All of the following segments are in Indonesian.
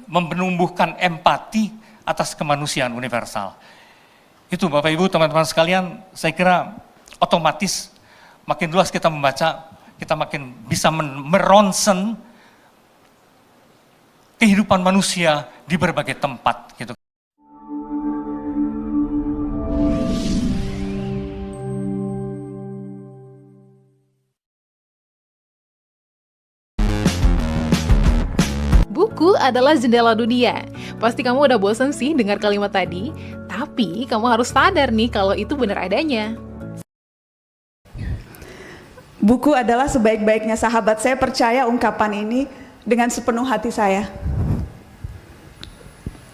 menumbuhkan empati atas kemanusiaan universal. Itu Bapak Ibu, teman-teman sekalian, saya kira otomatis makin luas kita membaca, kita makin bisa meronsen kehidupan manusia di berbagai tempat gitu. Buku adalah jendela dunia. Pasti kamu udah bosan sih dengar kalimat tadi, tapi kamu harus sadar nih kalau itu benar adanya. Buku adalah sebaik-baiknya sahabat. Saya percaya ungkapan ini dengan sepenuh hati saya.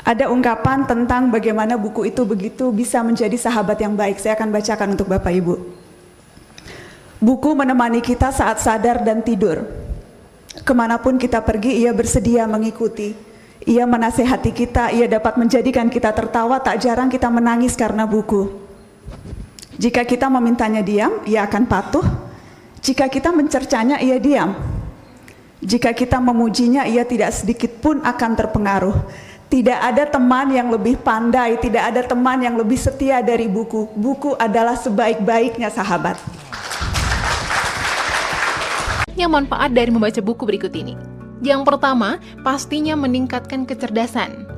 Ada ungkapan tentang bagaimana buku itu begitu bisa menjadi sahabat yang baik. Saya akan bacakan untuk Bapak Ibu. Buku menemani kita saat sadar dan tidur. Kemanapun kita pergi, ia bersedia mengikuti. Ia menasehati kita, ia dapat menjadikan kita tertawa, tak jarang kita menangis karena buku. Jika kita memintanya diam, ia akan patuh. Jika kita mencercanya, ia diam. Jika kita memujinya, ia tidak sedikit pun akan terpengaruh. Tidak ada teman yang lebih pandai, tidak ada teman yang lebih setia dari buku. Buku adalah sebaik-baiknya sahabat. Yang manfaat dari membaca buku berikut ini. Yang pertama, pastinya meningkatkan kecerdasan.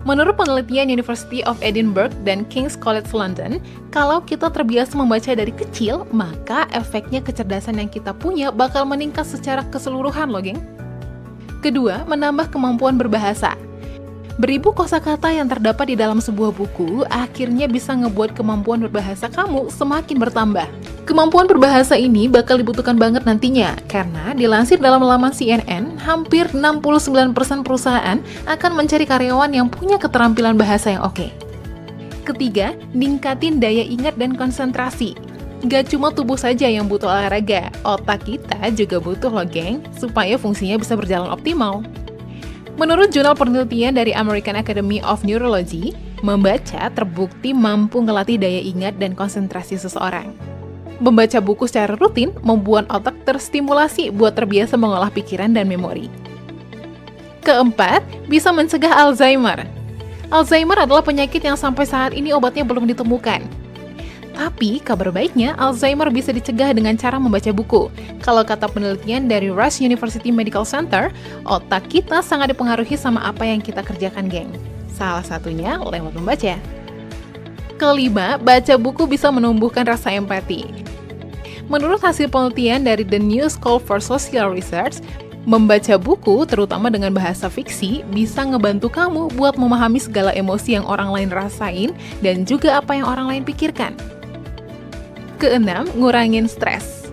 Menurut penelitian University of Edinburgh dan King's College London, kalau kita terbiasa membaca dari kecil, maka efeknya kecerdasan yang kita punya bakal meningkat secara keseluruhan loh, geng. Kedua, menambah kemampuan berbahasa. Beribu kosakata yang terdapat di dalam sebuah buku akhirnya bisa ngebuat kemampuan berbahasa kamu semakin bertambah. Kemampuan berbahasa ini bakal dibutuhkan banget nantinya, karena dilansir dalam laman CNN, hampir 69% perusahaan akan mencari karyawan yang punya keterampilan bahasa yang oke. Ketiga, ningkatin daya ingat dan konsentrasi. Gak cuma tubuh saja yang butuh olahraga, otak kita juga butuh loh geng, supaya fungsinya bisa berjalan optimal. Menurut jurnal penelitian dari American Academy of Neurology, membaca terbukti mampu ngelatih daya ingat dan konsentrasi seseorang. Membaca buku secara rutin membuat otak terstimulasi buat terbiasa mengolah pikiran dan memori. Keempat, bisa mencegah Alzheimer. Alzheimer adalah penyakit yang sampai saat ini obatnya belum ditemukan. Tapi, kabar baiknya, Alzheimer bisa dicegah dengan cara membaca buku. Kalau kata penelitian dari Rush University Medical Center, otak kita sangat dipengaruhi sama apa yang kita kerjakan, geng. Salah satunya lewat membaca. Kelima, baca buku bisa menumbuhkan rasa empati. Menurut hasil penelitian dari The New School for Social Research, membaca buku, terutama dengan bahasa fiksi, bisa ngebantu kamu buat memahami segala emosi yang orang lain rasain dan juga apa yang orang lain pikirkan. Keenam, ngurangin stres.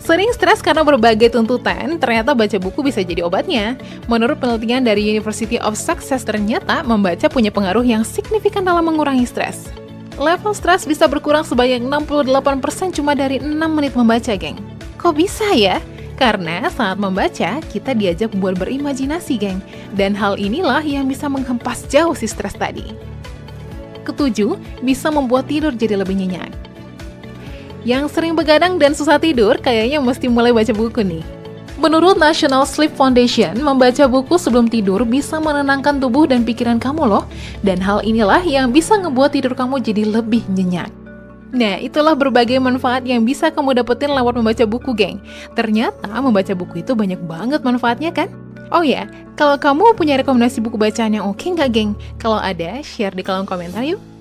Sering stres karena berbagai tuntutan, ternyata baca buku bisa jadi obatnya. Menurut penelitian dari University of Sussex, ternyata membaca punya pengaruh yang signifikan dalam mengurangi stres. Level stres bisa berkurang sebanyak 68% cuma dari 6 menit membaca, geng. Kok bisa ya? Karena saat membaca, kita diajak buat berimajinasi, geng. Dan hal inilah yang bisa menghempas jauh si stres tadi. Ketujuh, bisa membuat tidur jadi lebih nyenyak. Yang sering begadang dan susah tidur, kayaknya mesti mulai baca buku nih. Menurut National Sleep Foundation, membaca buku sebelum tidur bisa menenangkan tubuh dan pikiran kamu loh. Dan hal inilah yang bisa ngebuat tidur kamu jadi lebih nyenyak. Nah, itulah berbagai manfaat yang bisa kamu dapetin lewat membaca buku, geng. Ternyata membaca buku itu banyak banget manfaatnya kan? Oh ya, kalau kamu punya rekomendasi buku bacaan yang oke nggak, geng? Kalau ada, share di kolom komentar yuk.